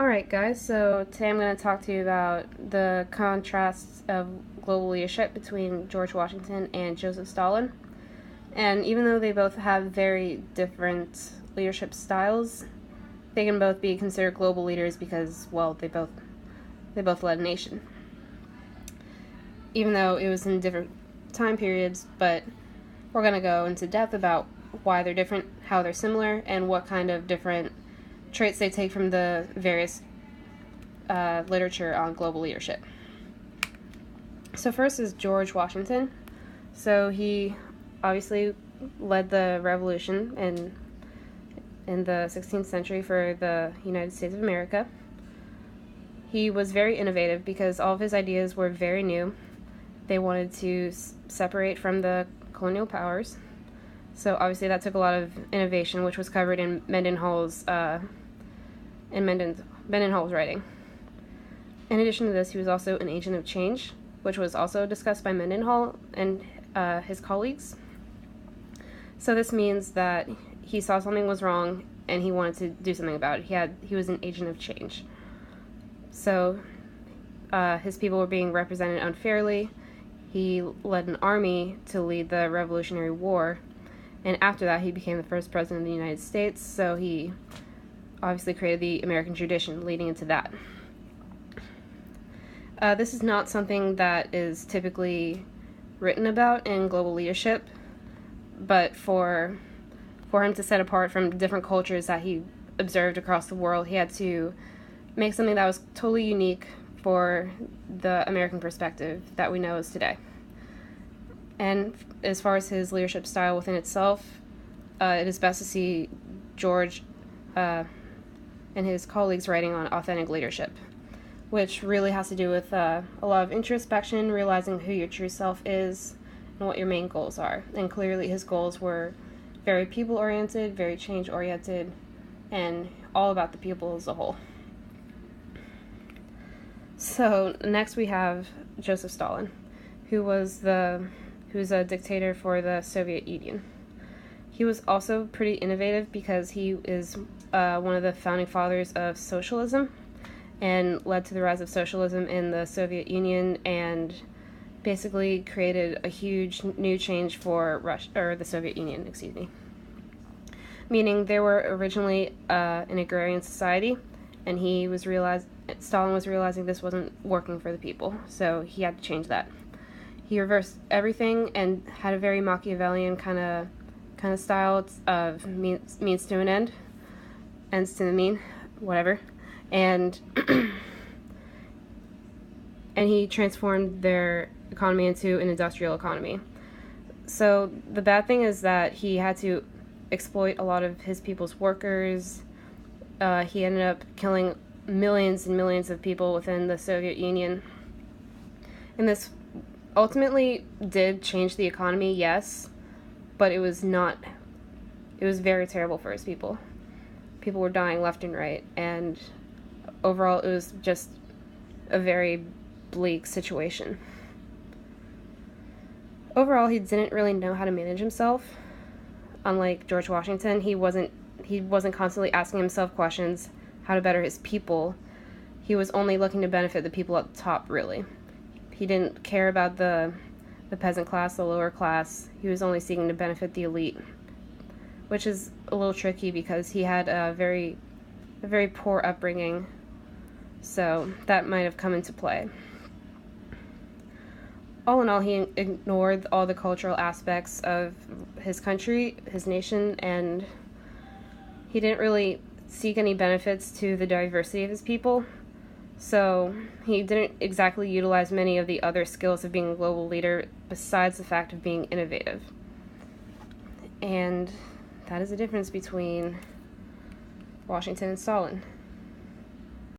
Alright guys, so today I'm going to talk to you about the contrasts of global leadership between George Washington and Joseph Stalin. And even though they both have very different leadership styles, they can both be considered global leaders because, well, they both led a nation. Even though it was in different time periods, but we're going to go into depth about why they're different, how they're similar, and what kind of different traits they take from the various literature on global leadership. So first is George Washington. So he obviously led the revolution in the 16th century for the United States of America. He was very innovative because all of his ideas were very new. They wanted to separate from the colonial powers. So obviously that took a lot of innovation, which was covered in Mendenhall's writing. In addition to this, he was also an agent of change, which was also discussed by Mendenhall and his colleagues. So this means that he saw something was wrong and he wanted to do something about it. He was an agent of change. So his people were being represented unfairly. He led an army to lead the Revolutionary War, and after that he became the first president of the United States, so he obviously created the American tradition leading into that. This is not something that is typically written about in global leadership, but for him to set apart from different cultures that he observed across the world, he had to make something that was totally unique for the American perspective that we know as today. And as far as his leadership style within itself, it is best to see George and his colleagues writing on authentic leadership, which really has to do with a lot of introspection, realizing who your true self is and what your main goals are. And clearly his goals were very people-oriented, very change-oriented, and all about the people as a whole. So next we have Joseph Stalin, who's a dictator for the Soviet Union. He was also pretty innovative because he is one of the founding fathers of socialism and led to the rise of socialism in the Soviet Union and basically created a huge new change for the Soviet Union, meaning they were originally an agrarian society, and Stalin was realizing this wasn't working for the people, so he had to change that. He reversed everything and had a very Machiavellian kind of style of means to an end, ends to the mean, whatever, and and he transformed their economy into an industrial economy. So the bad thing is that he had to exploit a lot of his people's workers. He ended up killing millions and millions of people within the Soviet Union. And this ultimately did change the economy, yes, but it was very terrible for his people. People were dying left and right, and overall it was just a very bleak situation. Overall, he didn't really know how to manage himself. Unlike George Washington, he wasn't constantly asking himself questions how to better his people. He was only looking to benefit the people at the top, really. He didn't care about the peasant class, the lower class. He was only seeking to benefit the elite, which is a little tricky because he had a very poor upbringing, so that might have come into play. All in all, he ignored all the cultural aspects of his country, his nation, and he didn't really seek any benefits to the diversity of his people. So he didn't exactly utilize many of the other skills of being a global leader besides the fact of being innovative. And that is the difference between Washington and Stalin.